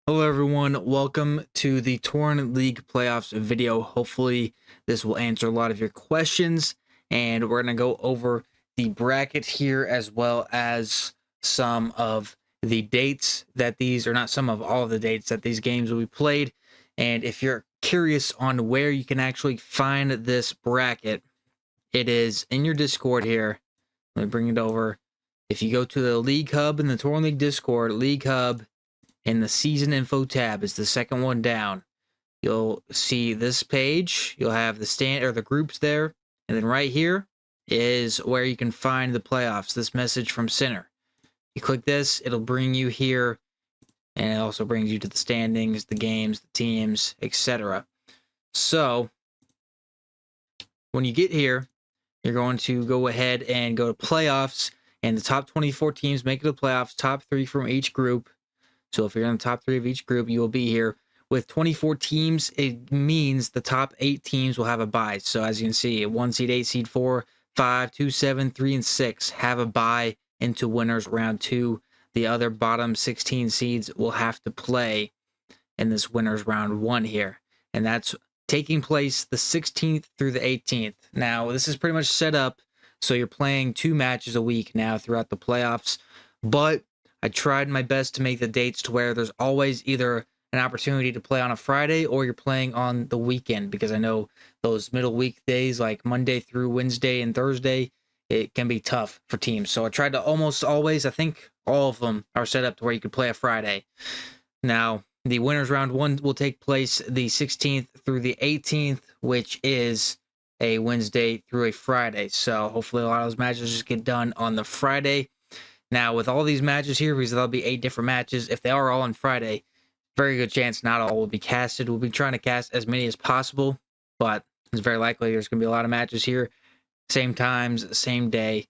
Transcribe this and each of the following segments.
Hello everyone, welcome to the Torn League Playoffs video. Hopefully this will answer a lot of your questions, and we're going to go over the bracket here as well as some of the dates that these, or not some of, all of the dates that these games will be played. And if you're curious on where you can actually find this bracket, it is in your Discord here. Let me bring it over. If you go to the League Hub in the Torn League Discord, League Hub, in the season info tab is the second one down. You'll see this page. You'll have the stand or the groups there. And then right here is where you can find the playoffs. This message from Center. You click this, it'll bring you here. And it also brings you to the standings, the games, the teams, etc. So when you get here, you're going to go ahead and go to playoffs. And the top 24 teams make it to the playoffs. Top 3 from each group. So if you're in the top 3 of each group, you will be here. With 24 teams, it means the top 8 teams will have a bye. So as you can see, 1 seed, 8 seed, 4, 5, 2, 7, 3, and 6 have a bye into winners round 2. The other bottom 16 seeds will have to play in this winners round 1 here. And that's taking place the 16th through the 18th. Now, this is pretty much set up so you're playing 2 matches a week now throughout the playoffs. But I tried my best to make the dates to where there's always either an opportunity to play on a Friday or you're playing on the weekend, because I know those middle week days like Monday through Wednesday and Thursday, it can be tough for teams. So I tried to almost always, I think all of them are set up to where you could play a Friday. Now, the winners round 1 will take place the 16th through the 18th, which is a Wednesday through a Friday. So hopefully a lot of those matches just get done on the Friday. Now, with all these matches here, because there'll be 8 different matches, if they are all on Friday, very good chance not all will be casted. We'll be trying to cast as many as possible, but it's very likely there's going to be a lot of matches here, same times, same day.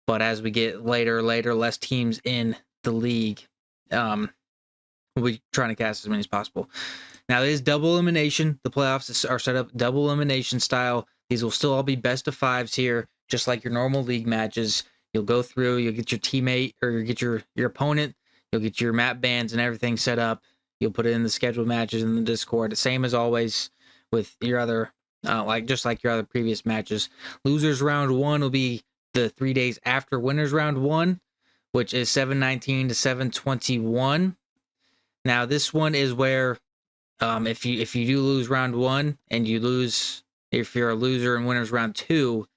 But as we get later, less teams in the league, we'll be trying to cast as many as possible. Now, it is double elimination. The playoffs are set up double elimination style. These will still all be best of 5s here, just like your normal league matches. You'll go through, you'll get your teammate, or you'll get your opponent, you'll get your map bans and everything set up. You'll put it in the scheduled matches in the Discord. The same as always with your other, just like your other previous matches. Losers round 1 will be the 3 days after winners round 1, which is 7/19 to 7/21. Now, this one is where if you do lose round 1 and you lose, if you're a loser in winners round 2,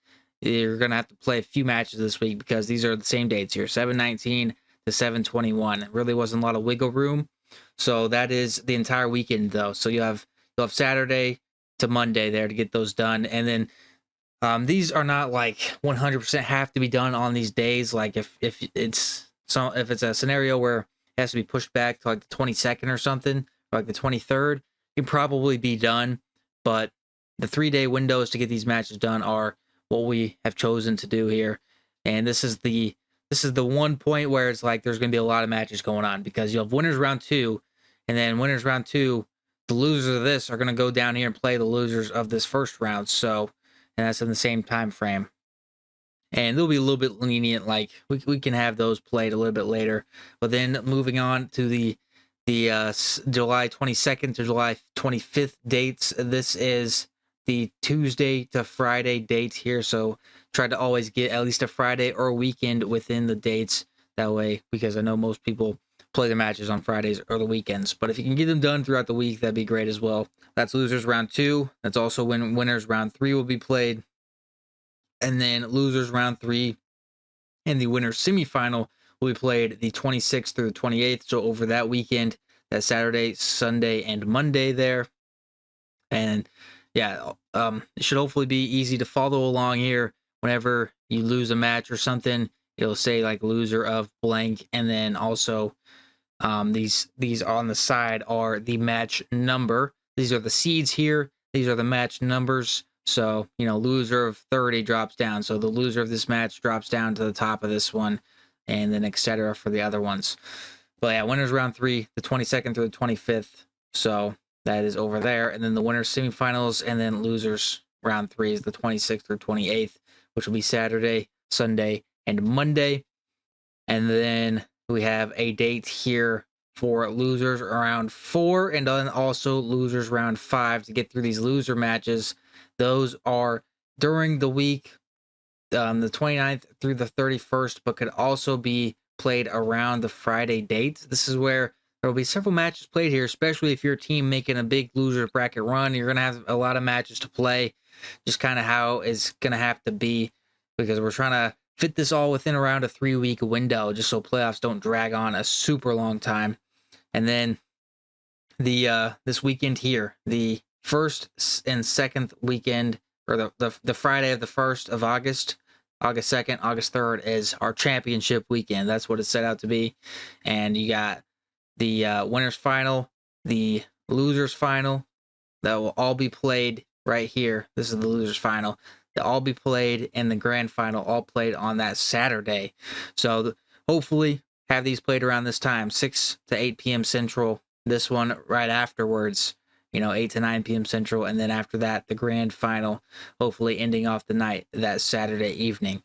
you're going to have to play a few matches this week, because these are the same dates here, 7/19 to 7/21. It really wasn't a lot of wiggle room. So that is the entire weekend, though. So you'll have Saturday to Monday there to get those done. And then these are not like 100% have to be done on these days. Like if it's a scenario where it has to be pushed back to like the 22nd or something, or like the 23rd, it can probably be done. But the 3-day windows to get these matches done are what we have chosen to do here. And this is the one point where it's like there's going to be a lot of matches going on, because you have winners round 2, and then winners round 2, the losers of this are going to go down here and play the losers of this first round. So, and that's in the same time frame. And they'll be a little bit lenient, like we can have those played a little bit later. But then moving on to the July 22nd to July 25th dates, this is the Tuesday to Friday dates here. So try to always get at least a Friday or a weekend within the dates. That way, because I know most people play the matches on Fridays or the weekends. But if you can get them done throughout the week, that'd be great as well. That's losers round 2. That's also when winners round 3 will be played. And then losers round 3 and the winners semifinal will be played the 26th through the 28th. So over that weekend, that Saturday, Sunday, and Monday there. And yeah, it should hopefully be easy to follow along here. Whenever you lose a match or something, it'll say like loser of blank, and then also these on the side are the match number. These are the seeds here. These are the match numbers. So, loser of 30 drops down. So the loser of this match drops down to the top of this one, and then etc. for the other ones. But yeah, winners round 3, the 22nd through the 25th. So that is over there. And then the winners semifinals, and then losers round 3 is the 26th through 28th, which will be Saturday, Sunday, and Monday. And then we have a date here for losers round 4, and then also losers round 5 to get through these loser matches. Those are during the week, the 29th through the 31st, but could also be played around the Friday date. This is where there will be several matches played here, especially if your team making a big loser bracket run. You're going to have a lot of matches to play, just kind of how it's going to have to be, because we're trying to fit this all within around a 3-week window, just so playoffs don't drag on a super long time. And then the this weekend here, the first and second weekend, or the Friday of the 1st of August, August 2nd, August 3rd is our championship weekend. That's what it's set out to be. And you got the winners final, the losers final, that will all be played right here. This is the losers final. They'll all be played, and the grand final all played on that Saturday. So hopefully have these played around this time, 6 to 8 p.m. Central. This one right afterwards, 8 to 9 p.m. Central. And then after that, the grand final, hopefully ending off the night that Saturday evening.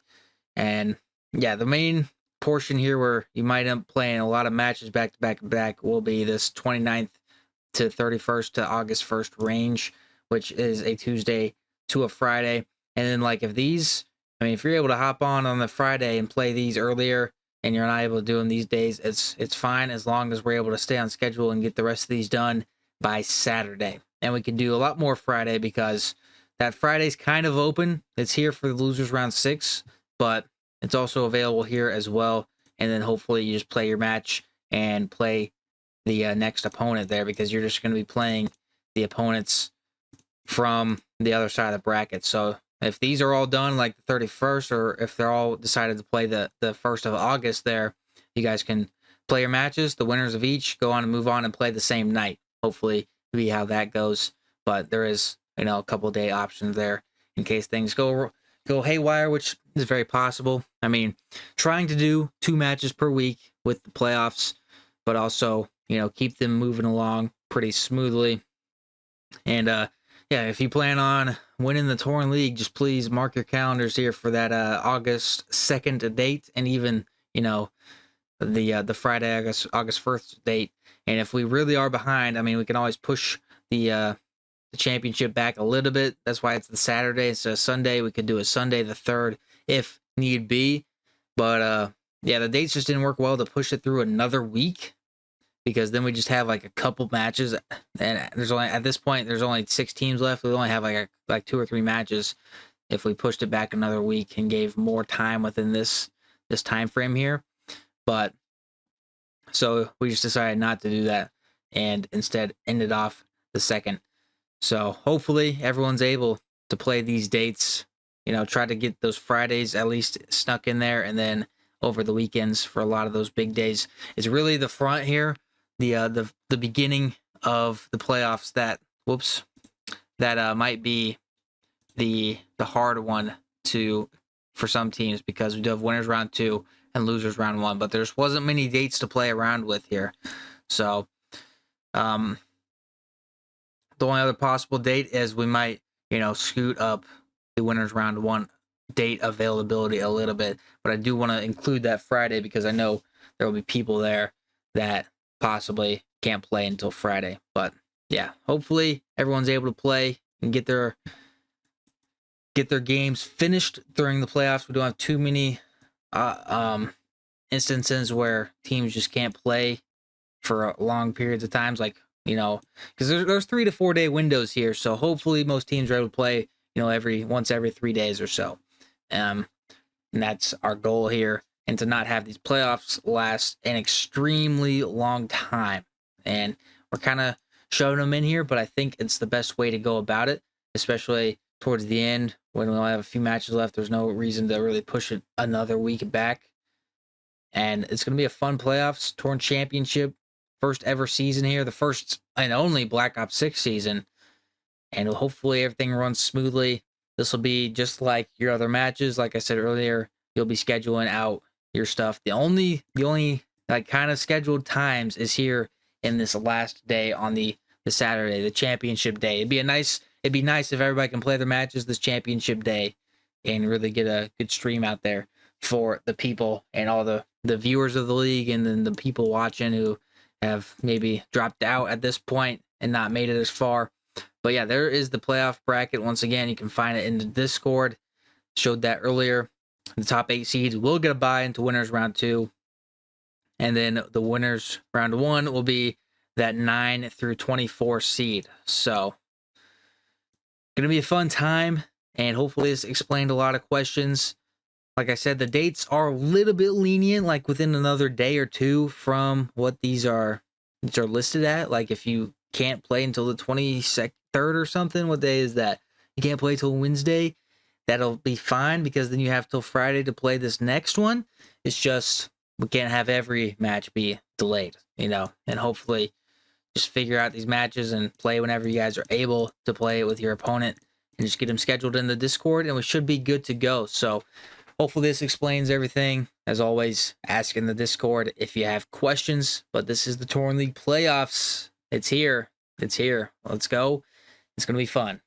And yeah, the main portion here where you might end up playing a lot of matches back to back to back will be this 29th to 31st to August 1st range, which is a Tuesday to a Friday. And then if you're able to hop on the Friday and play these earlier, and you're not able to do them these days, it's fine, as long as we're able to stay on schedule and get the rest of these done by Saturday. And we can do a lot more Friday, because that Friday's kind of open. It's here for the losers round 6, but it's also available here as well. And then hopefully you just play your match and play the next opponent there, because you're just going to be playing the opponents from the other side of the bracket. So if these are all done like the 31st, or if they're all decided to play the 1st of August there, you guys can play your matches. The winners of each go on and move on and play the same night. Hopefully be how that goes. But there is, a couple day options there in case things go haywire, which is very possible. I mean, trying to do 2 matches per week with the playoffs, but also, keep them moving along pretty smoothly. And yeah, if you plan on winning the Torn League, just please mark your calendars here for that August 2nd date, and even the Friday August 1st date. And if we really are behind, we can always push the championship back a little bit. That's why it's the Saturday instead of Sunday. We could do a Sunday the 3rd if need be. But yeah, the dates just didn't work well to push it through another week, because then we just have like a couple matches, and at this point there's only 6 teams left. We only have like 2 or 3 matches. If we pushed it back another week and gave more time within this time frame here, but so we just decided not to do that, and instead ended off the 2nd. So hopefully everyone's able to play these dates. Try to get those Fridays at least snuck in there, and then over the weekends for a lot of those big days. It's really the front here, the beginning of the playoffs that might be the hard one for some teams, because we do have winners round 2 and losers round 1, but there wasn't many dates to play around with here. So the only other possible date is we might scoot up the winners round 1 date availability a little bit, but I do want to include that Friday, because I know there will be people there that possibly can't play until Friday. But yeah, hopefully everyone's able to play and get their games finished during the playoffs. We don't have too many instances where teams just can't play for long periods of times, because there's 3 to 4 day windows here. So hopefully most teams are able to play once every 3 days or so. And that's our goal here, and to not have these playoffs last an extremely long time. And we're kind of shoving them in here, but I think it's the best way to go about it, especially towards the end when we only have a few matches left. There's no reason to really push it another week back. And it's going to be a fun playoffs, Torn Championship, first ever season here, the first and only Black Ops 6 season. And hopefully everything runs smoothly. This will be just like your other matches. Like I said earlier, you'll be scheduling out your stuff. The only kind of scheduled times is here in this last day on the Saturday, the championship day. It'd be nice if everybody can play their matches this championship day and really get a good stream out there for the people and all the viewers of the league, and then the people watching who have maybe dropped out at this point and not made it as far. But yeah, there is the playoff bracket. Once again, you can find it in the Discord. Showed that earlier. The top 8 seeds will get a bye into winners round 2. And then the winners round 1 will be that 9 through 24 seed. So, going to be a fun time. And hopefully this explained a lot of questions. Like I said, the dates are a little bit lenient, like within another day or two from what these are listed at. Like if you can't play until the 23rd or something, what day is that? You can't play till Wednesday. That'll be fine because then you have till Friday to play this next one. It's just we can't have every match be delayed, and hopefully just figure out these matches and play whenever you guys are able to play it with your opponent and just get them scheduled in the Discord and we should be good to go. So hopefully this explains everything. As always, ask in the Discord if you have questions. But this is the Torn League playoffs. It's here. Let's go. It's going to be fun.